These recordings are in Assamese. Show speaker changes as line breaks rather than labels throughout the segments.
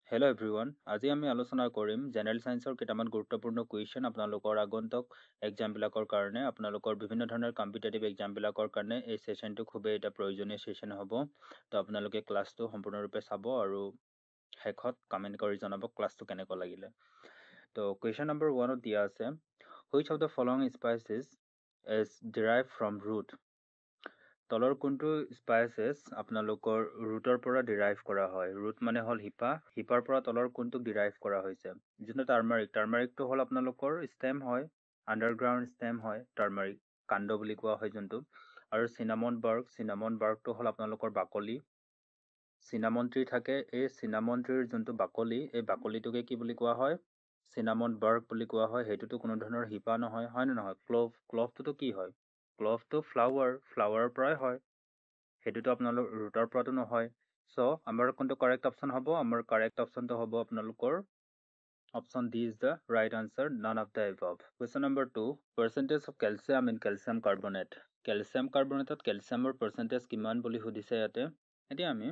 হেল্ল' এভৰিৱান, আজি আমি আলোচনা কৰিম জেনেৰেল ছায়েন্সৰ কেইটামান গুৰুত্বপূৰ্ণ কুৱেশ্যন আপোনালোকৰ আগন্তুক এক্সামবিলাকৰ কাৰণে, আপোনালোকৰ বিভিন্ন ধৰণৰ কম্পিটিটিভ এক্সামবিলাকৰ কাৰণে এই ছেশ্যনটো খুবেই এটা প্ৰয়োজনীয় ছেশ্যন হ'ব। তো আপোনালোকে ক্লাছটো সম্পূৰ্ণৰূপে চাব আৰু শেষত কমেণ্ট কৰি জনাব ক্লাছটো কেনেকুৱা লাগিলে। তো কুৱেশ্যন নম্বৰ 1ত দিয়া আছে, which of the following spices is derive from root. তলৰ কোনটো স্পাইচেছ আপোনালোকৰ ৰুটৰ পৰা ডিৰাইভ কৰা হয়। ৰুট মানে হ'ল শিপা, শিপাৰ পৰা তলৰ কোনটোক ডিৰাইভ কৰা হৈছে। যোনটো টাৰ্মাৰিকটো হ'ল আপোনালোকৰ ষ্টেম হয়, আণ্ডাৰগ্ৰাউণ্ড ষ্টেম হয়, টাৰ্মাৰিক কাণ্ড বুলি কোৱা হয় যোনটো। আৰু চিনামন বাৰ্গটো হ'ল আপোনালোকৰ বাকলি। চিনামন ট্ৰী থাকে, এই চিনামন ট্ৰীৰ যোনটো বাকলি, এই বাকলিটোকে কি বুলি কোৱা হয়, চিনামন বাৰ্গ বুলি কোৱা হয়। সেইটোতো কোনো ধৰণৰ শিপা নহয়, হয় নে নহয়। ক্লভটোতো কি হয়, ক্লভটো ফ্লাৱাৰৰ পৰাই হয়, সেইটোতো আপোনালোক ৰুটৰ পৰাতো নহয়। চ' আমাৰ কোনটো কাৰেক্ট অপশ্যন হ'ব, আমাৰ কাৰেক্ট অপশ্যনটো হ'ব আপোনালোকৰ option D is the right answer, none of the above. Question number 2, percentage of calcium in calcium carbonate. Calcium কাৰ্বনেটত কেলছিয়ামৰ পাৰ্চেণ্টেজ কিমান বুলি সুধিছে ইয়াতে। এতিয়া আমি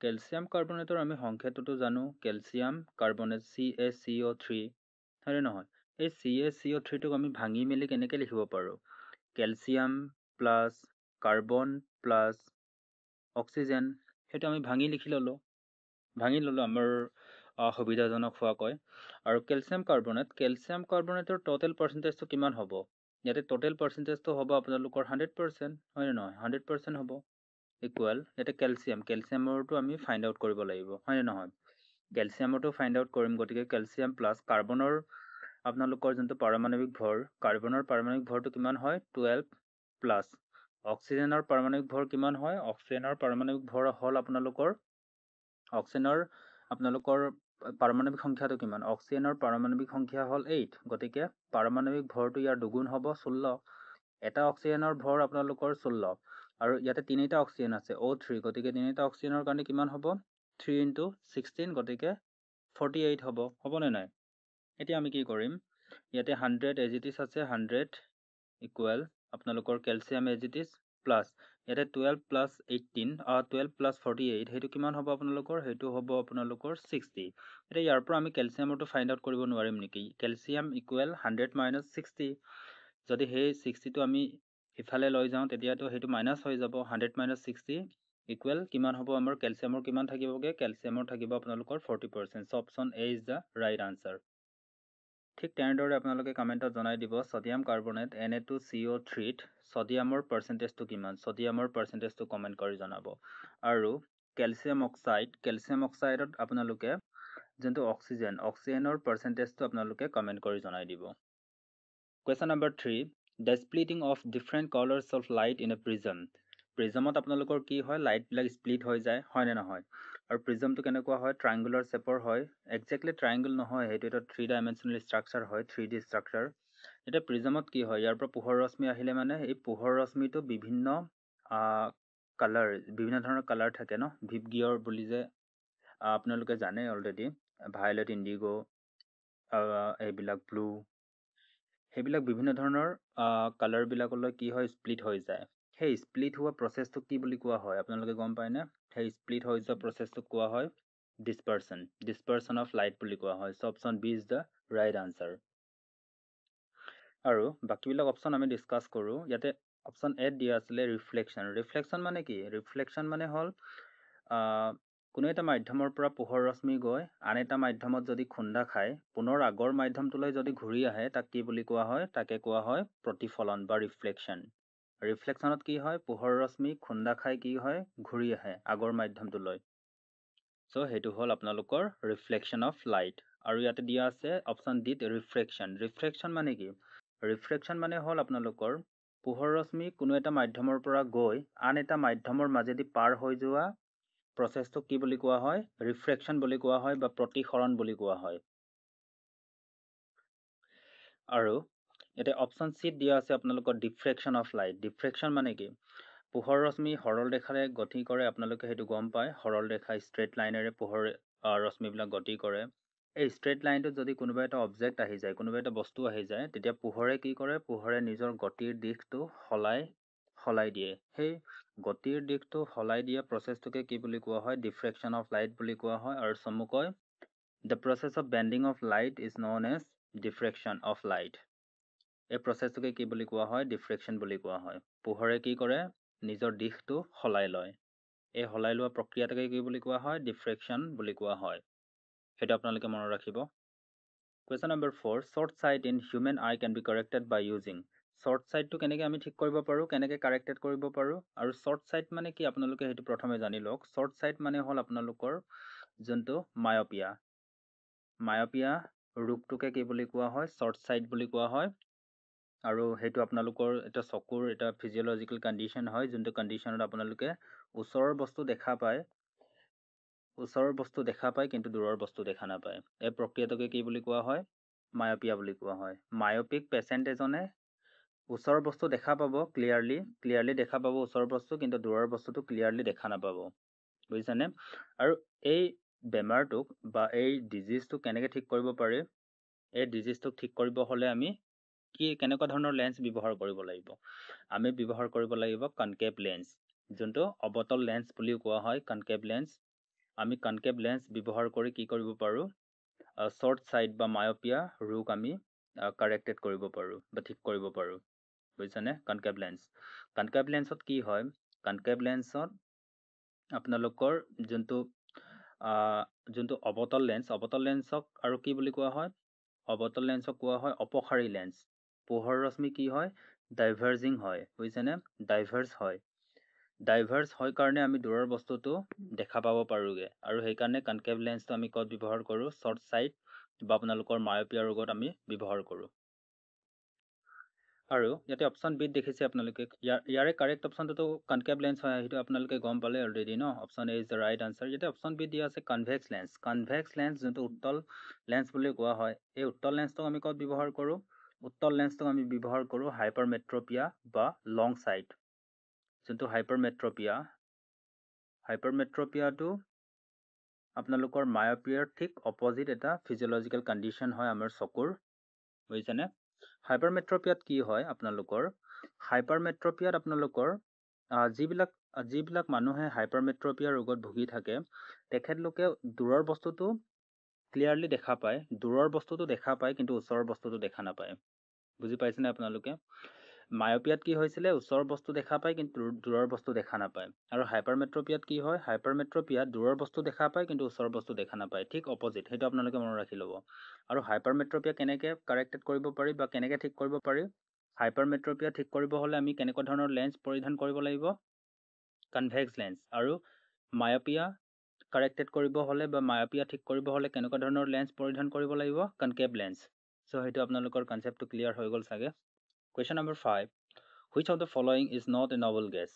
কেলছিয়াম কাৰ্বনেটৰ আমি সংখ্যাটোতো জানো, কেলছিয়াম কাৰ্বনেট CaCO3, হয়নে নহয়। এই CaCO3টোক আমি ভাঙি মেলি কেনেকৈ লিখিব পাৰোঁ, calcium plus carbon plus oxygen, সেইটো আমি ভাঙি ল'লোঁ আমাৰ সুবিধাজনক হোৱাকৈ। আৰু কেলছিয়াম কাৰ্বনেটৰ টোটেল পাৰ্চেণ্টেজটো কিমান হ'ব, ইয়াতে টোটেল পাৰ্চেণ্টেজটো হ'ব আপোনালোকৰ 100%, হয়নে নহয়, 100% হ'ব। ইকুৱেল ইয়াতে কেলছিয়ামৰটো আমি ফাইণ্ড আউট কৰিব লাগিব, হয়নে নহয়। কেলছিয়ামৰটো ফাইণ্ড আউট কৰিম, গতিকে কেলছিয়াম প্লাছ কাৰ্বনৰ আপোনালোকৰ যোনটো পাৰমাণৱিক ভৰ, কাৰ্বনৰ পাৰমাণৱিক ভৰটো কিমান হয়, 12 প্লাছ অক্সিজেনৰ পাৰমাণৱিক ভৰ কিমান হয়, অক্সিজেনৰ পাৰমাণৱিক ভৰ হ'ল আপোনালোকৰ পাৰমাণৱিক সংখ্যাটো কিমান, অক্সিজেনৰ পাৰমাণৱিক সংখ্যা হ'ল 8, গতিকে পাৰমাণৱিক ভৰটো ইয়াৰ দুগুণ হ'ব 16। এটা অক্সিজেনৰ ভৰ আপোনালোকৰ 16, আৰু ইয়াতে তিনিটা অক্সিজেন আছে O3, গতিকে তিনিটা অক্সিজেনৰ কাৰণে কিমান হ'ব, 3 × 16, গতিকে 48 হ'বনে নাই। এতিয়া আমি কি কৰিম, ইয়াতে 100 এজ ইট ইজ আছে, 100 ইকুৱেল আপোনালোকৰ Celsius as it is plus ইয়াতে 12 প্লাছ 48, সেইটো কিমান হ'ব আপোনালোকৰ, সেইটো হ'ব আপোনালোকৰ 60। এতিয়া ইয়াৰ পৰা আমি কেলছিয়ামৰটো ফাইণ্ড আউট কৰিব নোৱাৰিম নেকি, কেলছিয়াম ইকুৱেল 100 - 60, যদি সেই 60টো আমি ইফালে লৈ যাওঁ তেতিয়াতো সেইটো মাইনাছ হৈ যাব, 100 - 60 ইকুৱেল কিমান হ'ব, আমাৰ কেলছিয়ামৰ কিমান থাকিবগৈ, কেলছিয়ামৰ থাকিব আপোনালোকৰ 40%, so' option A is the right answer. ঠিক তেনেদৰে আপোনালোকে কমেণ্টত জনাই দিব, ছডিয়াম কাৰ্বনেট Na2CO3ত ছডিয়ামৰ পাৰ্চেণ্টেজটো কিমান, ছডিয়ামৰ পাৰ্চেণ্টেজটো কমেণ্ট কৰি জনাব। আৰু কেলছিয়াম অক্সাইডত আপোনালোকে যোনটো অক্সিজেনৰ পাৰ্চেণ্টেজটো আপোনালোকে কমেণ্ট কৰি জনাই দিব। Question number 3, the splitting of different colours of light in a prism. প্ৰিজমত আপোনালোকৰ কি হয়, লাইটবিলাক স্প্লিট হৈ যায়, হয়নে নহয়। আৰু প্ৰিজমটো কেনেকুৱা হয়, ট্ৰাইংগুলাৰ শেপৰ হয়, একজেক্টলি ট্ৰাইংগল নহয়, সেইটো এটা 3 ডাইমেনশ্যনেল ষ্ট্ৰাকচাৰ হয়, 3D ষ্ট্ৰাকচাৰ। এতিয়া প্ৰিজমত কি হয়, ইয়াৰ পৰা পোহৰ ৰশ্মি আহিলে মানে এই পোহৰ ৰশ্মিটো বিভিন্ন ধৰণৰ কালাৰ থাকে ন, ভিপগিয়ৰ বুলি যে আপোনালোকে জানে অলৰেডি, ভায়লেট, ইণ্ডিগ' এইবিলাক ব্লু, সেইবিলাক বিভিন্ন ধৰণৰ কালাৰবিলাকলৈ কি হয়, স্প্লিট হৈ যায়। সেই স্প্লিট হোৱা প্ৰচেছটো কি বুলি কোৱা হয় আপোনালোকে গম পায়নে, সেই স্প্লিট হৈ যোৱা প্ৰচেছটোক কোৱা হয় ডিছপাৰচন অফ লাইট বুলি কোৱা হয়। So' option B is the right answer. আৰু বাকীবিলাক অপশ্যন আমি ডিছকাছ কৰোঁ। ইয়াতে অপশ্যন এত দিয়া আছিলে ৰিফ্লেকশ্যন মানে কি, ৰিফ্লেকশ্যন মানে হ'ল কোনো এটা মাধ্যমৰ পৰা পোহৰ ৰশ্মি গৈ আন এটা মাধ্যমত যদি খুন্দা খায়, পুনৰ আগৰ মাধ্যমটোলৈ যদি ঘূৰি আহে, তাক কি বুলি কোৱা হয়, তাকে কোৱা হয় প্ৰতিফলন বা ৰিফ্লেকশ্যন। ৰিফ্লেকশ্যনত কি হয়, পোহৰ ৰশ্মি খুন্দা খাই কি হয়, ঘূৰি আহে আগৰ মাধ্যমটোলৈ। চ' সেইটো হ'ল আপোনালোকৰ ৰিফ্লেকশ্যন অফ লাইট। আৰু ইয়াতে দিয়া আছে অপশ্যন ডিত ৰিফ্ৰেকশ্যন মানে কি, ৰিফ্ৰেকশ্যন মানে হ'ল আপোনালোকৰ পোহৰ ৰশ্মি কোনো এটা মাধ্যমৰ পৰা গৈ আন এটা মাধ্যমৰ মাজেদি পাৰ হৈ যোৱা প্ৰচেছটোক কি বুলি কোৱা হয়, ৰিফ্ৰেকশ্যন বুলি কোৱা হয় বা প্ৰতিসৰণ বুলি কোৱা হয়। আৰু ইয়াতে অপশ্যন চিত দিয়া আছে আপোনালোকৰ ডিফ্ৰেকশ্যন অফ লাইট। ডিফ্ৰেকশ্যন মানে কি, পোহৰ ৰশ্মি সৰল ৰেখাৰে গতি কৰে, আপোনালোকে সেইটো গম পায়, সৰল ৰেখা ষ্ট্ৰেইট লাইনেৰে পোহৰ ৰশ্মিবিলাক গতি কৰে। এই ষ্ট্ৰেইট লাইনটোত যদি কোনোবা এটা অবজেক্ট আহি যায়, কোনোবা এটা বস্তু আহি যায়, তেতিয়া পোহৰে কি কৰে, পোহৰে নিজৰ গতিৰ দিশটো সলাই দিয়ে। সেই গতিৰ দিশটো সলাই দিয়া প্ৰচেছটোকে কি বুলি কোৱা হয়, ডিফ্ৰেকশ্যন অফ লাইট বুলি কোৱা হয়। আৰু চমুকৈ The process of bending of light is known as diffraction of light. এই প্ৰচেছটোকে কি বুলি কোৱা হয়? ডিফ্ৰেকশ্যন বুলি কোৱা হয়। পোহৰে কি কৰে? নিজৰ দিশটো সলাই লয়। এই সলাই লোৱা প্ৰক্ৰিয়াটোকে কি বুলি কোৱা হয়? ডিফ্ৰেকশ্যন বুলি কোৱা হয়। সেইটো আপোনালোকে মনত ৰাখিব। Question number 4. Short sight in human eye can be corrected by using. Short sight to কেনেকৈ আমি ঠিক কৰিব পাৰোঁ, কেনেকৈ কাৰেক্টেড কৰিব পাৰোঁ, আৰু short sight মানে কি আপোনালোকে সেইটো প্ৰথমে জানি লওক। Short sight মানে হ'ল আপোনালোকৰ যোনটো মায়পিয়া। মায়পিয়া ৰোগটোকে কি বুলি কোৱা হয়? Short sight বুলি কোৱা হয়। আৰু সেইটো আপোনালোকৰ এটা চকুৰ এটা ফিজিঅলজিকেল কণ্ডিশ্যন হয়, যোনটো কণ্ডিশ্যনত আপোনালোকে ওচৰৰ বস্তু দেখা পায়, কিন্তু দূৰৰ বস্তু দেখা নাপায়। এই প্ৰক্ৰিয়াটোকে কি বুলি কোৱা হয়? মায়পিয়া বুলি কোৱা হয়। মায়পিক পেচেণ্ট এজনে ওচৰৰ বস্তু দেখা পাব, ক্লিয়াৰলি দেখা পাব ওচৰৰ বস্তু, কিন্তু দূৰৰ বস্তুটো ক্লিয়াৰলি দেখা নাপাব। বুজিছানে? আৰু এই বেমাৰটোক বা এই ডিজিজটো কেনেকৈ ঠিক কৰিব পাৰি? এই ডিজিজটোক ঠিক কৰিব হ'লে আমি কেনেকুৱা ধৰণৰ লেন্স ব্যৱহাৰ কৰিব লাগিব? আমি ব্যৱহাৰ কৰিব লাগিব কনকেভ লেন্স, যোনটো অৱতল লেন্স বুলিও কোৱা হয়। কনকেভ লেন্স, আমি কনকেভ লেন্স ব্যৱহাৰ কৰি কি কৰিব পাৰোঁ? শ্বৰ্ট চাইট বা মায়পিয়া ৰোগ আমি কাৰেক্টেড কৰিব পাৰোঁ বা ঠিক কৰিব পাৰোঁ। বুজিছানে? কনকেভ লেন্সত কি হয়? কনকেভ লেন্সত আপোনালোকৰ যোনটো অৱতল লেন্সক আৰু কি বুলি কোৱা হয়? অৱতল লেন্সক কোৱা হয় অপসাৰী লেন্স। পোহৰ ৰশ্মি কি হয়? ডাইভাৰ্জিং হয়। বুজিছেনে? ডাইভাৰ্জ হয় কাৰণে আমি দূৰৰ বস্তুটো দেখা পাব পাৰোঁগৈ, আৰু সেইকাৰণে কনকেভ লেন্সটো আমি ক'ত ব্যৱহাৰ কৰোঁ? শ্বৰ্ট চাইট বা আপোনালোকৰ মায়পিয়া ৰোগত আমি ব্যৱহাৰ কৰোঁ। আৰু ইয়াতে অপশ্যন বিত দেখিছে আপোনালোকে, ইয়াৰে কাৰেক্ট অপশ্যনটো কনকেভ লেন্স হয়, সেইটো আপোনালোকে গম পালে অলৰেডি ন? Option A is the right answer. ইয়াতে অপশ্যন বিত দিয়া আছে কনভেক্স লেন্স। কনভেক্স লেন্স যোনটো উত্তল লেন্স বুলি কোৱা হয়, এই উত্তল লেন্সটোক আমি ক'ত ব্যৱহাৰ কৰোঁ? উত্তল লেন্সটোক আমি ব্যৱহাৰ কৰোঁ হাইপাৰমেট্ৰপিয়া বা লং চাইট। যোনটো হাইপাৰমেট্ৰপিয়াটো আপোনালোকৰ মায়পিয়াৰ ঠিক অপজিট এটা ফিজিঅলজিকেল কণ্ডিশ্যন হয় আমাৰ চকুৰ। বুজিছেনে? হাইপাৰমেট্ৰপিয়াত কি হয় আপোনালোকৰ? হাইপাৰমেট্ৰপিয়াত আপোনালোকৰ যিবিলাক মানুহে হাইপাৰমেট্ৰপিয়া ৰোগত ভুগি থাকে, তেখেতলোকে দূৰৰ বস্তুটো ক্লিয়াৰলি দেখা পায়, কিন্তু ওচৰৰ বস্তুটো দেখা নাপায়। বুজি পাইছেনে আপোনালোকে? মায়পিয়াত কি হৈছিলে? ওচৰৰ বস্তু দেখা পায়, কিন্তু দূৰৰ বস্তু দেখা নাপায়। আৰু হাইপাৰমেট্ৰপিয়াত কি হয়? হাইপাৰমেট্ৰপিয়াত দূৰৰ বস্তু দেখা পায়, কিন্তু ওচৰৰ বস্তু দেখা নাপায়। ঠিক অপজিট, সেইটো আপোনালোকে মনত ৰাখি ল'ব। আৰু হাইপাৰমেট্ৰপিয়া কেনেকৈ কাৰেক্টেড কৰিব পাৰি বা কেনেকৈ ঠিক কৰিব পাৰি? হাইপাৰমেট্ৰপিয়া ঠিক কৰিব হ'লে আমি কেনেকুৱা ধৰণৰ লেন্স পৰিধান কৰিব লাগিব? Convex lens. আৰু মায়পিয়া কাৰেক্টেড কৰিব হ'লে বা মায়পিয়া ঠিক কৰিব হ'লে কেনেকুৱা ধৰণৰ লেন্স পৰিধান কৰিব লাগিব? Concave lens. চ' সেইটো আপোনালোকৰ কনচেপ্টটো ক্লিয়াৰ হৈ গ'ল চাগে। Question number 5. Which of the following is not a noble guess?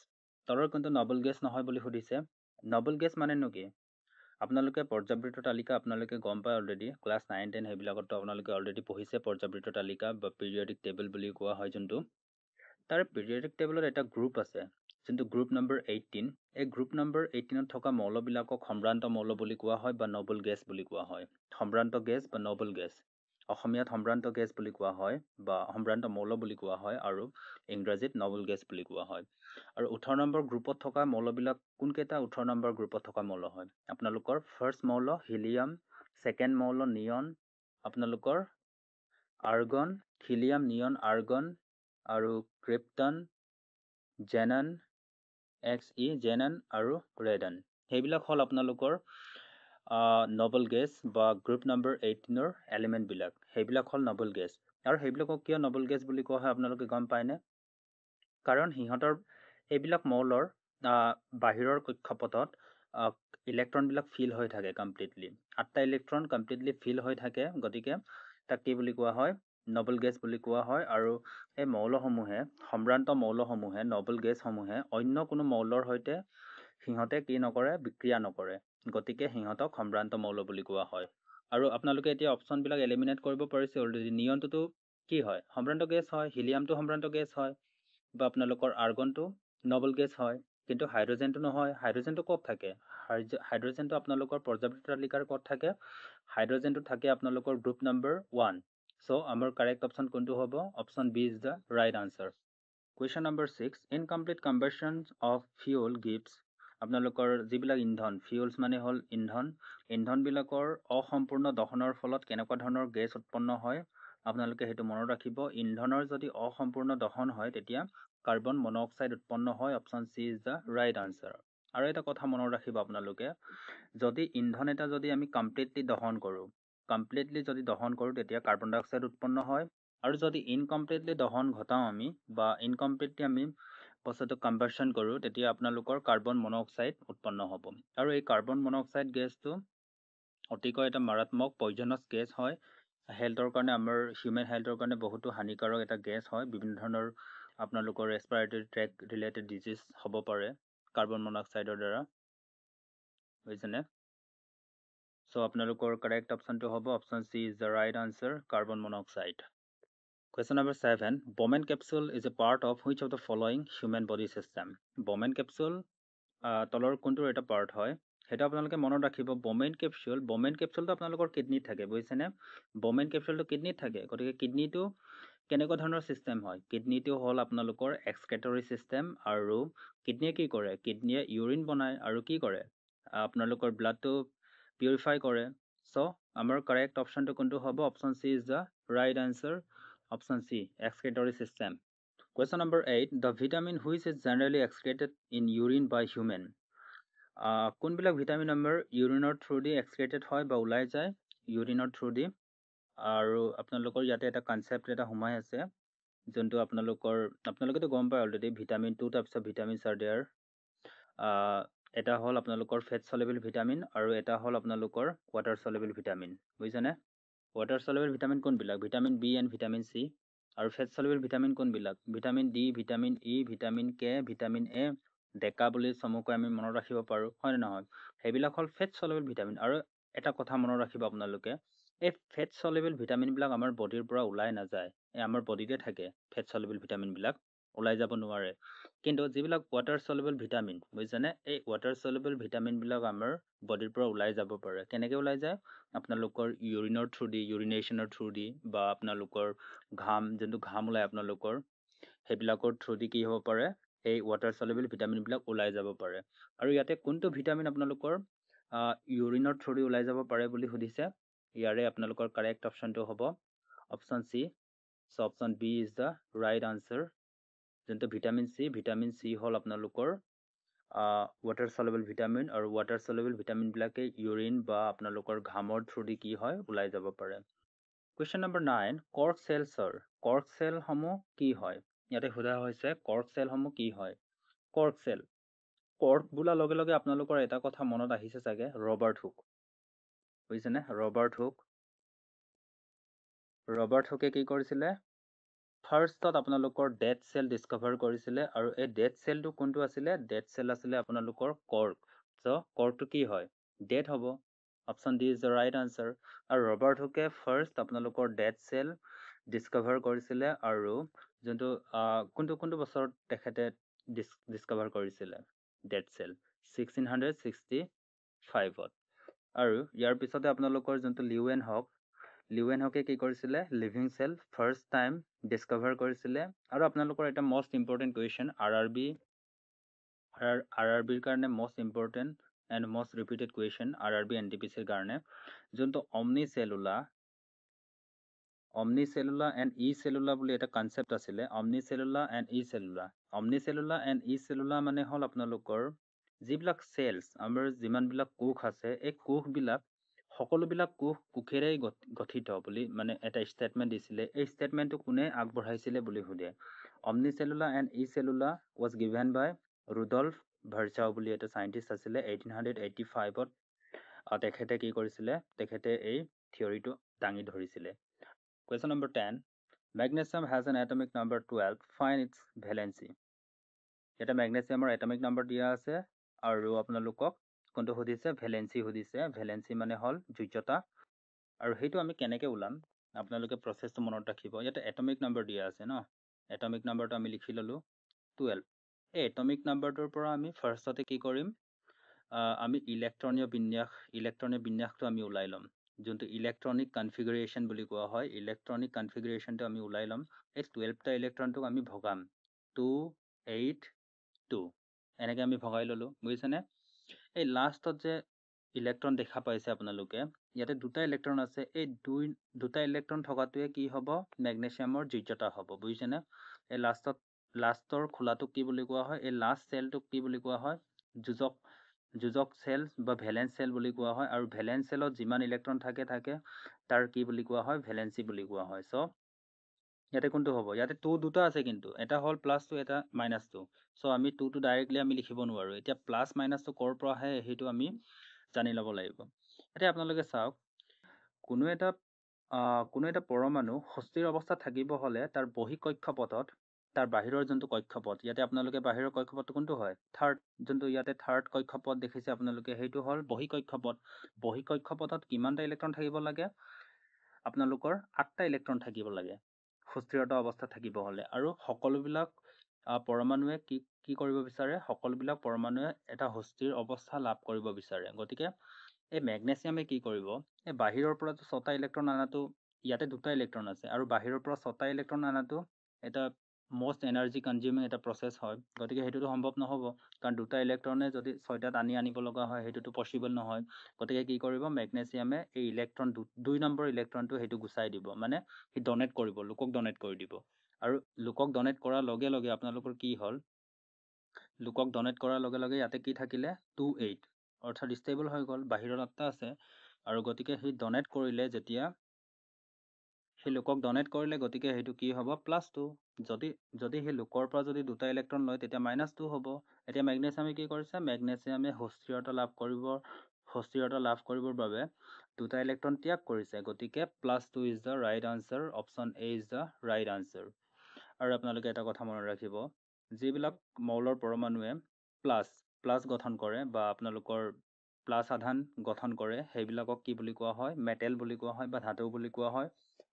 তলৰ কোনটো নবল গেছ নহয় বুলি সুধিছে। নবল গেছ মানেনো কি? আপোনালোকে পৰ্যাবৃত্ত তালিকা আপোনালোকে গম পায় অলৰেডি। ক্লাছ 9, 10 সেইবিলাকতো আপোনালোকে অলৰেডি পঢ়িছে পৰ্যাবৃত্ত তালিকা বা পিৰিয়ডিক টেবল বুলি কোৱা হয় যোনটো। তাৰ পিৰিয়ডিক টেবলত এটা গ্ৰুপ আছে, যোনটো গ্ৰুপ নম্বৰ 18। এই গ্ৰুপ নম্বৰ 18ত থকা মৌলবিলাকক সম্ভ্ৰান্ত মৌল বুলি কোৱা হয় বা নবল গেছ বুলি কোৱা হয়। সম্ভ্ৰান্ত গেছ বা নবল গেছ। অসমীয়াত সম্ভ্ৰান্ত গেছ বুলি কোৱা হয় বা সম্ভ্ৰান্ত মৌল বুলি কোৱা হয়, আৰু ইংৰাজীত নবল গেছ বুলি কোৱা হয়। আৰু 18 নম্বৰ গ্ৰুপত থকা মৌলবিলাক কোনকেইটা 18 নম্বৰ গ্ৰুপত থকা মৌল হয়? আপোনালোকৰ ফাৰ্ষ্ট মৌল হিলিয়াম, ছেকেণ্ড মৌল নিয়ন, আপোনালোকৰ আৰ্গন, হিলিয়াম, নিয়ন, আৰ্গন আৰু ক্ৰিপ্টন, জেনন, জেনন আৰু ৰেডন। সেইবিলাক হ'ল আপোনালোকৰ নবল গেছ বা গ্ৰুপ নম্বৰ 18ৰ এলিমেণ্টবিলাক। সেইবিলাক হ'ল নবল গেছ। আৰু সেইবিলাকক কিয় নবল গেছ বুলি কোৱা হয় আপোনালোকে গম পায়নে? কাৰণ সিহঁতৰ এইবিলাক মৌলৰ বাহিৰৰ কক্ষপথত ইলেক্ট্ৰনবিলাক ফিল হৈ থাকে কমপ্লিটলি। 8টা ইলেক্ট্ৰন কমপ্লিটলি ফিল হৈ থাকে, গতিকে তাক কি বুলি কোৱা হয়? নবল গেছ বুলি কোৱা হয়। আৰু এই মৌলসমূহে, সম্ভ্ৰান্ত মৌলসমূহে, নবল গেছসমূহে অন্য কোনো মৌলৰ সৈতে সিহঁতে কি নকৰে? বিক্ৰিয়া নকৰে, গতিকে সিহঁতক সম্ভ্ৰান্ত মৌল বুলি কোৱা হয়। আৰু আপোনালোকে এতিয়া অপশ্যনবিলাক এলিমিনেট কৰিব পাৰিছে অলৰেডি। নিয়নটোতো কি হয়? সম্ভ্ৰান্ত গেছ হয়। হিলিয়ামটো সম্ভ্ৰান্ত গেছ হয়, বা আপোনালোকৰ আৰ্গনটো নবল গেছ হয়, কিন্তু হাইড্ৰজেনটো নহয়। হাইড্ৰজেনটো ক'ত থাকে? হাইড্ৰজেনটো আপোনালোকৰ পৰ্যাবৃত্ত তালিকাৰ ক'ত থাকে? হাইড্ৰজেনটো থাকে আপোনালোকৰ গ্ৰুপ নম্বৰ 1। চ' আমাৰ কাৰেক্ট অপশ্যন কোনটো হ'ব? Option B is the right answer. Question number 6. Incomplete combustion of fuel gives আপোনালোকৰ যিবিলাক ইন্ধন, ফিউলছ মানে হ'ল ইন্ধনবিলাকৰ অসম্পূৰ্ণ দহনৰ ফলত কেনেকুৱা ধৰণৰ গেছ উৎপন্ন হয় আপোনালোকে সেইটো মনত ৰাখিব। ইন্ধনৰ যদি অসম্পূৰ্ণ দহন হয় তেতিয়া কাৰ্বন মন'অক্সাইড উৎপন্ন হয়। Option C is the right answer. আৰু এটা কথা মনত ৰাখিব আপোনালোকে, যদি ইন্ধন এটা যদি আমি কমপ্লিটলি দহন কৰোঁ তেতিয়া কাৰ্বন ডাই অক্সাইড উৎপন্ন হয়। আৰু যদি ইনকমপ্লিটলি দহন ঘটাওঁ আমি বা ইনকমপ্লিটলি আমি বস্তুটো কম্বাশ্যন কৰোঁ তেতিয়া আপোনালোকৰ কাৰ্বন মন'অক্সাইড উৎপন্ন হ'ব। আৰু এই কাৰ্বন মন'অক্সাইড গেছটো অতিকৈ এটা মাৰাত্মক পয়জনাছ গেছ হয়। হেল্থৰ কাৰণে, আমাৰ হিউমেন হেল্থৰ কাৰণে বহুতো হানিকাৰক এটা গেছ হয়। বিভিন্ন ধৰণৰ আপোনালোকৰ ৰেস্পিৰেটৰী ট্ৰেক ৰিলেটেড ডিজিজ হ'ব পাৰে কাৰ্বন মন'অক্সাইডৰ দ্বাৰা, বুজিছেনে? চ' আপোনালোকৰ কাৰেক্ট অপশ্যনটো হ'ব option C is the right answer, carbon monoxide. Question number 7. Bowman capsule is a part of which of the following human body system? Bowman capsule তলৰ কোনটোৰ এটা পাৰ্ট হয় সেইটো আপোনালোকে মনত ৰাখিব। বমেন কেপচুলটো আপোনালোকৰ কিডনিত থাকে, বুজিছেনে? বমেন কেপচুলটো কিডনিত থাকে, গতিকে কিডনিটো কেনেকুৱা ধৰণৰ ছিষ্টেম হয়? কিডনিটো হ'ল আপোনালোকৰ এক্সক্ৰেটৰী ছিষ্টেম। আৰু কিডনিয়ে কি কৰে? কিডনিয়ে ইউৰিন বনায় আৰু কি কৰে? আপোনালোকৰ ব্লাডটো পিউৰিফাই কৰে। চ' আমাৰ কাৰেক্ট অপশ্যনটো কোনটো হ'ব? Option C is the right answer, option C, excretory system. Question number 8. The vitamin which is generally excreted in urine by human. কোনবিলাক ভিটামিন আমাৰ ইউৰিনৰ থ্ৰু দি এক্সক্ৰেটেড হয় বা ওলাই যায় ইউৰিনৰ থ্ৰু দি? আৰু আপোনালোকৰ ইয়াতে এটা কনচেপ্ট এটা সোমাই আছে যোনটো আপোনালোকেতো গম পায় already. Vitamin 2 types of vitamins are there. এটা হ'ল আপোনালোকৰ ফেট সলিবল ভিটামিন আৰু এটা হ'ল আপোনালোকৰ ৱাটাৰ সলিবল ভিটামিন, বুজিছেনে? ৱাটাৰ সলিবল ভিটামিন কোনবিলাক? Vitamin B and vitamin C. আৰু ফেট সলিবল ভিটামিন কোনবিলাক? Vitamin D, vitamin E, vitamin K, vitamin A, ডেকা বুলি চমুকৈ আমি মনত ৰাখিব পাৰোঁ, হয় নে নহয়? সেইবিলাক হ'ল ফেট সলিবল ভিটামিন। আৰু এটা কথা মনত ৰাখিব আপোনালোকে, এই ফেট সলিবল ভিটামিনবিলাক আমাৰ বডিৰ পৰা ওলাই নাযায়, আমাৰ বডিতে থাকে। ফেট সলিবল ভিটামিনবিলাক ওলাই যাব নোৱাৰে। কিন্তু যিবিলাক ৱাটাৰ সলিবল ভিটামিন, বুজিছেনে? এই ৱাটাৰ সলিবল ভিটামিনবিলাক আমাৰ বডিৰ পৰা ওলাই যাব পাৰে। কেনেকৈ ওলাই যায়? আপোনালোকৰ ইউৰিনৰ থ্ৰু দি, ইউৰিনেশ্যনৰ থ্ৰু দি, বা আপোনালোকৰ যোনটো ঘাম ওলাই আপোনালোকৰ, সেইবিলাকৰ থ্ৰু দি কি হ'ব পাৰে? এই ৱাটাৰ সলিবল ভিটামিনবিলাক ওলাই যাব পাৰে। আৰু ইয়াতে কোনটো ভিটামিন আপোনালোকৰ ইউৰিনৰ থ্ৰু দি ওলাই যাব পাৰে বুলি সুধিছে? ইয়াৰে আপোনালোকৰ কাৰেক্ট অপশ্যনটো হ'ব option C. So' option B is the right answer. যোনটো ভিটামিন চি হ'ল আপোনালোকৰ ৱাটাৰ সলিবল ভিটামিন। আৰু ৱাটাৰ সলিবল ভিটামিনবিলাকে ইউৰিন বা আপোনালোকৰ ঘামৰ থ্ৰু দি কি হয়? ওলাই যাব পাৰে। Question number 9. কৰ্ক চেলসমূহ কি হয়? ইয়াতে সোধা হৈছে কৰ্ক চেলসমূহ কি হয়? কৰ্ক বোলাৰ লগে লগে আপোনালোকৰ এটা কথা মনত আহিছে চাগে, ৰবাৰ্ট হুক, বুজিছেনে? ৰবাৰ্ট হুকে কি কৰিছিলে? ফাৰ্ষ্টত আপোনালোকৰ ডেড চেল ডিছকভাৰ কৰিছিলে। আৰু এই ডেড চেলটো কোনটো আছিলে? ডেড চেল আছিলে আপোনালোকৰ কৰ্ক। চ' কৰ্কটো কি হয়? ডেড হ'ব। Option D is the right answer. আৰু ৰবাৰ্ট হুকে ফাৰ্ষ্ট আপোনালোকৰ ডেড চেল ডিছকভাৰ কৰিছিলে। আৰু যোনটো কোনটো বছৰত তেখেতে ডিছকভাৰ কৰিছিলে ডেড চেল? 1665ত। আৰু ইয়াৰ পিছতে আপোনালোকৰ যোনটো লিউৱেন হকে কি কৰিছিলে? Living cell first time discover কৰিছিলে। আৰু আপোনালোকৰ এটা মষ্ট ইম্পৰ্টেণ্ট কুৱেশ্যন, RRBৰ কাৰণে most important and most repeated question, RRB NTPCৰ কাৰণে, যোনটো অমনি চেলুলা এণ্ড ই চেলুলা বুলি এটা কনচেপ্ট আছিলে। অমনি চেলুলা এণ্ড ই চেলুলা মানে হ'ল আপোনালোকৰ যিবিলাক চেলছ, আমাৰ যিমানবিলাক কোষ আছে, এই কোষবিলাক সকলোবিলাক কোষেৰেই গঠিত বুলি মানে এটা ষ্টেটমেণ্ট দিছিলে। এই ষ্টেটমেণ্টটো কোনে আগবঢ়াইছিলে বুলি সোধে? Omnis cellula and e cellula was given by Rudolf Virchow বুলি এটা চাইণ্টিষ্ট আছিলে। 1885ত তেখেতে কি কৰিছিলে? তেখেতে এই থিয়ৰিটো দাঙি ধৰিছিলে। Question number 10. Magnesium has an atomic number 12. Find its valency. ইয়াতে মেগনেছিয়ামৰ এটমিক নাম্বাৰ দিয়া আছে আৰু আপোনালোকক কোনটো সুধিছে? ভেলেঞ্চি সুধিছে। ভেলেঞ্চি মানে হ'ল যোজ্যতা। আৰু সেইটো আমি কেনেকৈ ওলাম আপোনালোকে প্ৰচেছটো মনত ৰাখিব। ইয়াতে এটমিক নাম্বাৰ দিয়া আছে ন, এটমিক নাম্বাৰটো আমি লিখি ল'লোঁ 12। এই এটমিক নাম্বাৰটোৰ পৰা আমি ফাৰ্ষ্টতে কি কৰিম? আমি ইলেক্ট্ৰনীয় বিন্যাসটো আমি ওলাই ল'ম। যোনটো ইলেক্ট্ৰনিক কনফিগাৰেশ্যন বুলি কোৱা হয়, ইলেক্ট্ৰনিক কনফিগাৰেশ্যনটো আমি ওলাই ল'ম। এই 12টা ইলেক্ট্ৰনটোক আমি ভগাম 2, 8, 2। এনেকৈ আমি ভগাই ল'লোঁ, বুজিছেনে? এই লাষ্টত যে ইলেক্ট্ৰন দেখা পাইছে আপোনালোকে, ইয়াতে দুটা ইলেক্ট্ৰন আছে। এই দুটা ইলেক্ট্ৰন থকাটোৱে কি হ'ব? মেগনেছিয়ামৰ যোজ্যতা হ'ব, বুজিছেনে? এই লাষ্টৰ খোলাটোক কি বুলি কোৱা হয়? এই লাষ্ট চেলটোক কি বুলি কোৱা হয়? যোজক চেল বা ভেলেন্স চেল বুলি কোৱা হয়। আৰু ভেলেন্স চেলত যিমান ইলেক্ট্ৰন থাকে তাৰ কি বুলি কোৱা হয়? ভেলেন্সি বুলি কোৱা হয়। চ' ইয়াতে কোনটো হ'ব? ইয়াতে দুটা আছে, কিন্তু এটা হ'ল +2, এটা -2। চ' আমি 2টো ডাইৰেক্টলি আমি লিখিব নোৱাৰোঁ। এতিয়া প্লাছ মাইনাছটো ক'ৰ পৰা আহে সেইটো আমি জানি ল'ব লাগিব। এতিয়া আপোনালোকে চাওক, কোনো এটা পৰমাণু সুস্থিৰ অৱস্থাত থাকিব হ'লে তাৰ বহিঃকক্ষপথত, তাৰ বাহিৰৰ যোনটো কক্ষপথ, ইয়াতে আপোনালোকে বাহিৰৰ কক্ষপথটো কোনটো হয়? যোনটো ইয়াতে থাৰ্ড কক্ষপথ দেখিছে আপোনালোকে, সেইটো হ'ল বহিঃকক্ষপথ। বহিঃকক্ষপথত কিমানটা ইলেক্ট্ৰন থাকিব লাগে? আপোনালোকৰ 8টা ইলেক্ট্ৰন থাকিব লাগে সুস্থিৰতা অৱস্থাত থাকিব হ'লে। আৰু সকলোবিলাক পৰমাণুৱে কি কৰিব বিচাৰে? সকলোবিলাক পৰমাণুৱে এটা সুস্থিৰ অৱস্থা লাভ কৰিব বিচাৰে। গতিকে এই মেগনেছিয়ামে কি কৰিব? এই বাহিৰৰ পৰা 6টা ইলেক্ট্ৰন অনাটো, ইয়াতে 2টা ইলেক্ট্ৰন আছে, আৰু বাহিৰৰ পৰা 6টা ইলেক্ট্ৰন অনাটো এটা মষ্ট এনাৰ্জি কনজিউমিং এটা প্ৰচেছ হয়। গতিকে সেইটোতো সম্ভৱ নহ'ব, কাৰণ 2টা ইলেক্ট্ৰনে যদি 6টাত আনিব লগা হয়, সেইটোতো পচিবল নহয়। গতিকে কি কৰিব? মেগনেছিয়ামে এই ইলেক্ট্ৰন 2 নম্বৰ ইলেক্ট্ৰনটো সেইটো গুচাই দিব, মানে সি ডনেট কৰিব, লোকক ডনেট কৰি দিব। আৰু লোকক ডনেট কৰাৰ লগে লগে আপোনালোকৰ কি হ'ল? লোকক ডনেট কৰাৰ লগে লগে ইয়াতে কি থাকিলে? 2, 8, অৰ্থাৎ ষ্টেবল হৈ গ'ল। বাহিৰত 8টা আছে, আৰু গতিকে সি ডনেট কৰিলে, যেতিয়া সেই লোকক ডনেট কৰিলে, গতিকে সেইটো কি হ'ব? +2। যদি সেই লোকৰ পৰা যদি 2টা ইলেক্ট্ৰন লয়, তেতিয়া -2 হ'ব। এতিয়া মেগনেছিয়ামে কি কৰিছে? মেগনেছিয়ামে সুস্থিৰতা লাভ কৰিবৰ বাবে 2টা ইলেক্ট্ৰন ত্যাগ কৰিছে। গতিকে +2 is the right answer. Option A is the right answer. আৰু আপোনালোকে এটা কথা মনত ৰাখিব, যিবিলাক মৌলৰ পৰমাণুৱে প্লাছ গঠন কৰে বা আপোনালোকৰ প্লাছ আধান গঠন কৰে, সেইবিলাকক কি বুলি কোৱা হয়? মেটেল বুলি কোৱা হয় বা ধাতু বুলি কোৱা হয়।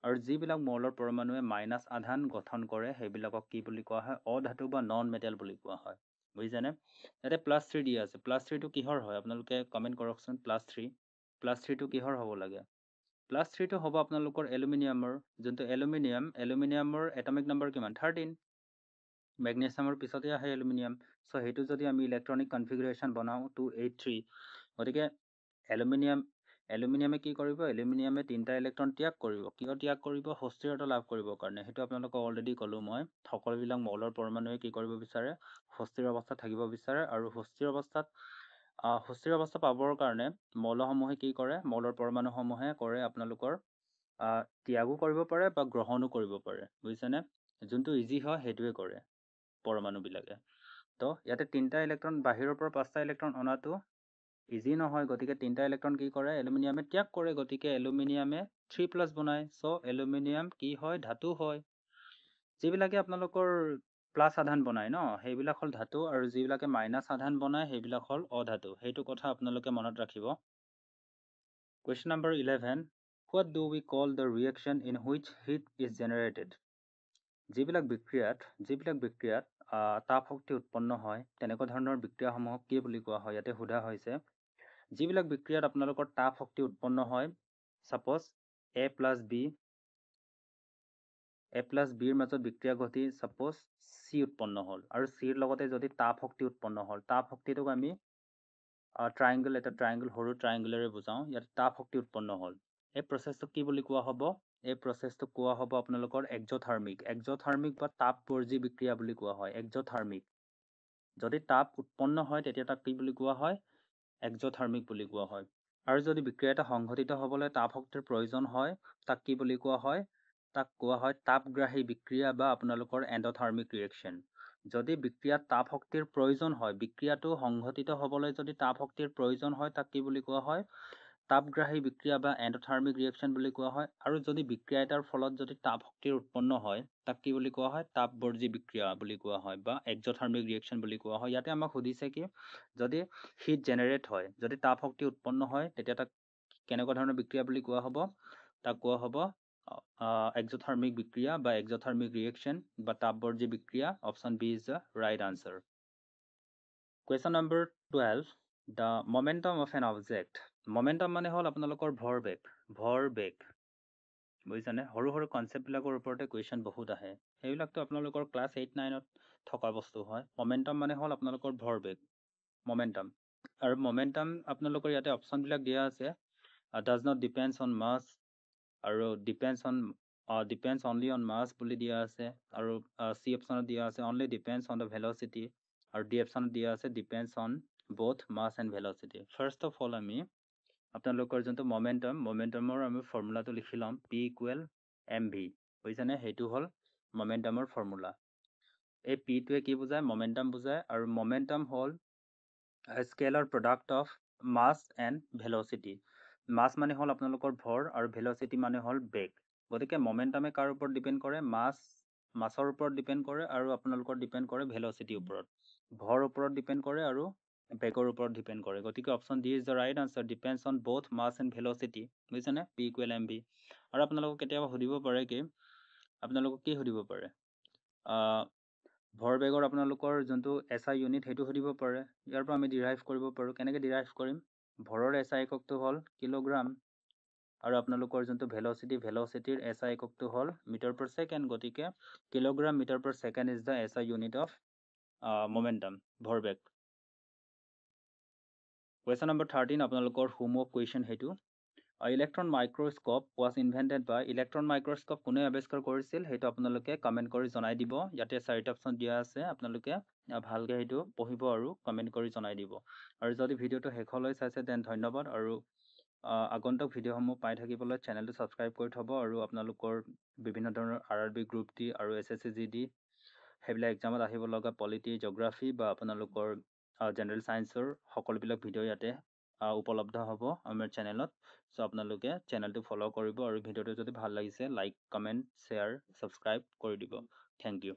আৰু যিবিলাক মৌলৰ পৰমাণুৱে মাইনাছ আধান গঠন কৰে, সেইবিলাকক কি বুলি কোৱা হয়? অধাতু বা নন মেটেল বুলি কোৱা হয়, বুজিছেনে? ইয়াতে +3 দিয়া আছে। +3টো কিহৰ হয়? আপোনালোকে কমেণ্ট কৰকচোন। +3টো কিহৰ হ'ব লাগে? +3টো হ'ব আপোনালোকৰ এলুমিনিয়ামৰ। যোনটো এলুমিনিয়ামৰ এটমিক নম্বৰ কিমান? 13। মেগনেছিয়ামৰ পিছতে আহে এলুমিনিয়াম। চ' সেইটো যদি আমি ইলেক্ট্ৰনিক কনফিগাৰেশ্যন বনাওঁ 283, গতিকে এলুমিনিয়ামে কি কৰিব? এলুমিনিয়ামে 3টা ইলেক্ট্ৰন ত্যাগ কৰিব। কিয় ত্যাগ কৰিব? সুস্থিৰতা লাভ কৰিবৰ কাৰণে। সেইটো আপোনালোকক অলৰেডি ক'লোঁ মই। সকলোবিলাক মৌলৰ পৰমাণুৱে কি কৰিব বিচাৰে? সুস্থিৰ অৱস্থাত থাকিব বিচাৰে। আৰু সুস্থিৰ অৱস্থা পাবৰ কাৰণে মৌলসমূহে কি কৰে? মৌলৰ পৰমাণুসমূহে কৰে আপোনালোকৰ ত্যাগো কৰিব পাৰে বা গ্ৰহণো কৰিব পাৰে, বুজিছেনে? যোনটো ইজি হয় সেইটোৱে কৰে পৰমাণুবিলাকে। তো ইয়াতে 3টা ইলেক্ট্ৰন, বাহিৰৰ পৰা 5টা ইলেক্ট্ৰন অনাটো ইজি নহয়। গতিকে 3টা ইলেক্ট্ৰন কি কৰে? এলুমিনিয়ামে ত্যাগ কৰে। গতিকে এলুমিনিয়ামে 3+ বনায়। চ' এলুমিনিয়াম কি হয়? ধাতু হয়। যিবিলাকে আপোনালোকৰ প্লাছ আধান বনায় ন, সেইবিলাক হ'ল ধাতু, আৰু যিবিলাকে মাইনাছ আধান বনায় সেইবিলাক হ'ল অধাতু। সেইটো কথা আপোনালোকে মনত ৰাখিব। Question number 11. What do we call the reaction in which heat is generated? যিবিলাক বিক্ৰিয়াত তাপ শক্তি উৎপন্ন হয়, তেনেকুৱা ধৰণৰ বিক্ৰিয়াসমূহক কি বুলি কোৱা হয়? ইয়াতে সোধা হৈছে। যিবিলাক বিক্ৰিয়াত আপোনালোকৰ তাপ শক্তি উৎপন্ন হয়, ছাপ'জ A + Bৰ মাজত বিক্ৰিয়া ঘটি ছাপ'জ C উৎপন্ন হ'ল, আৰু চিৰ লগতে যদি তাপ শক্তি উৎপন্ন হ'ল, তাপ শক্তিটোক আমি এটা ট্ৰাইংগল, সৰু ট্ৰাইংগলেৰে বুজাওঁ। ইয়াত তাপ শক্তি উৎপন্ন হ'ল। এই প্ৰচেছটোক কি বুলি কোৱা হ'ব? এই প্ৰচেছটোক কোৱা হ'ব আপোনালোকৰ এক্সোথাৰ্মিক বা তাপবৰ্জী বিক্ৰিয়া বুলি কোৱা হয়। এক্সোথাৰ্মিক। যদি তাপ উৎপন্ন হয়, তেতিয়া তাক কি বুলি কোৱা হয়? এক্সোথাৰ্মিক বুলি কোৱা হয়। আৰু যদি বিক্ৰিয়া এটা সংঘটিত হ'বলৈ তাপ শক্তিৰ প্ৰয়োজন হয়, তাক কি বুলি কোৱা হয়? তাক কোৱা হয় তাপগ্ৰাহী বিক্ৰিয়া বা আপোনালোকৰ এণ্ডোথাৰ্মিক ৰিয়েকশ্যন। যদি বিক্ৰিয়াত তাপ শক্তিৰ প্ৰয়োজন হয়, বিক্ৰিয়াটো সংঘটিত হ'বলৈ যদি তাপ শক্তিৰ প্ৰয়োজন হয়, তাক কি বুলি কোৱা হয়? তাপগ্ৰাহী বিক্ৰিয়া বা এণ্ডোথাৰ্মিক ৰিয়েকশ্যন বুলি কোৱা হয়। আৰু যদি বিক্ৰিয়া এটাৰ ফলত যদি তাপ শক্তিৰ উৎপন্ন হয়, তাক কি বুলি কোৱা হয়? তাপবৰ্জী বিক্ৰিয়া বুলি কোৱা হয় বা এক্সোথাৰ্মিক ৰিয়েকশ্যন বুলি কোৱা হয়। ইয়াতে আমাক সুধিছে কি? যদি হিট জেনেৰেট হয়, যদি তাপ শক্তি উৎপন্ন হয়, তেতিয়া তাক কেনেকুৱা ধৰণৰ বিক্ৰিয়া বুলি কোৱা হ'ব? তাক কোৱা হ'ব এক্সোথাৰ্মিক বিক্ৰিয়া বা এক্সোথাৰ্মিক ৰিয়েকশ্যন বা তাপবৰ্জী বিক্ৰিয়া। Option B is the right answer. Question number 12. The momentum of an object. Momentum মানে হ'ল আপোনালোকৰ ভৰবেগ। বুজিছানে? সৰু সৰু কনচেপ্টবিলাকৰ ওপৰতে কুৱেশ্যন বহুত আহে। সেইবিলাকতো আপোনালোকৰ ক্লাছ 8-9ত থকা বস্তু হয়। মমেণ্টাম মানে হ'ল আপোনালোকৰ ভৰবেগ, মমেণ্টাম। আৰু মমেণ্টাম আপোনালোকৰ ইয়াতে অপশ্যনবিলাক দিয়া আছে, ডাজ নট ডিপেণ্ডছ অন মাছ, আৰু ডিপেণ্ডছ অনলি অন মাছ বুলি দিয়া আছে। আৰু চি অপশ্যনত দিয়া আছে only depends on the velocity, আৰু ডি অপশ্যনত দিয়া আছে depends on both mass and velocity. First of all আমি আপোনালোকৰ যোনটো মমেণ্টামৰ আমি ফৰ্মুলাটো লিখি ল'ম, P ইকুৱেল mv। বুজিছানে? সেইটো হ'ল মমেণ্টামৰ ফৰ্মুলা। এই পিটোৱে কি বুজায়? মমেণ্টাম বুজায়। আৰু মমেণ্টাম হ'ল scalar product of mass and velocity. Mass মানে হ'ল আপোনালোকৰ ভৰ, আৰু ভেলচিটি মানে হ'ল বেগ। গতিকে মমেণ্টামে কাৰ ওপৰত ডিপেণ্ড কৰে? মাছৰ ওপৰত ডিপেণ্ড কৰে, আৰু আপোনালোকৰ ডিপেণ্ড কৰে ভেলচিটিৰ ওপৰত। ভৰ ওপৰত ডিপেণ্ড কৰে আৰু বেগৰ ওপৰত ডিপেণ্ড কৰে। গতিকে option D is the right answer, depends on both mass and velocity. বুজিছেনে? P equal mv। আৰু আপোনালোকক কেতিয়াবা সুধিব পাৰে কি, আপোনালোকক কি সুধিব পাৰে? ভৰবেগৰ আপোনালোকৰ যোনটো SI ইউনিট সেইটো সুধিব পাৰে। ইয়াৰ পৰা আমি ডিৰাইভ কৰিব পাৰোঁ। কেনেকৈ ডিৰাইভ কৰিম? ভৰৰ SI এককটো হ'ল কিলোগ্ৰাম, আৰু আপোনালোকৰ যোনটো ভেলচিটিৰ SI এককটো হ'ল মিটাৰ পাৰ ছেকেণ্ড। গতিকে kilogram metre per second is the SI unit of momentum, ভৰবেগ। কুৱেশ্যন নম্বৰ 13 আপোনালোকৰ হোমৱৰ্ক কুৱেশ্যন সেইটো। Electron microscope was invented by, electron microscope কোনে আৱিষ্কাৰ কৰিছিল সেইটো আপোনালোকে কমেণ্ট কৰি জনাই দিব। ইয়াতে 4টা অপশ্যন দিয়া আছে, আপোনালোকে ভালকৈ সেইটো পঢ়িব আৰু কমেণ্ট কৰি জনাই দিব। আৰু যদি ভিডিঅ'টো শেষলৈ চাইছে তেন ধন্যবাদ। আৰু আগন্তুক ভিডিঅ'সমূহ পাই থাকিবলৈ চেনেলটো ছাবস্ক্ৰাইব কৰি থ'ব। আৰু আপোনালোকৰ বিভিন্ন ধৰণৰ RRB গ্ৰুপ ডি আৰু SSC GD সেইবিলাক এক্সামত আহিব লগা পলিটি, জিঅ'গ্ৰাফী বা আপোনালোকৰ জেনেৰেল ছায়েন্সৰ সকলোবিলাক ভিডিঅ' ইয়াতে উপলব্ধ হ'ব আমাৰ চেনেলত। চ' আপোনালোকে চেনেলটো ফ'ল' কৰিব, আৰু ভিডিঅ'টো যদি ভাল লাগিছে লাইক, কমেণ্ট, শ্বেয়াৰ, ছাবস্ক্ৰাইব কৰি দিব। Thank U.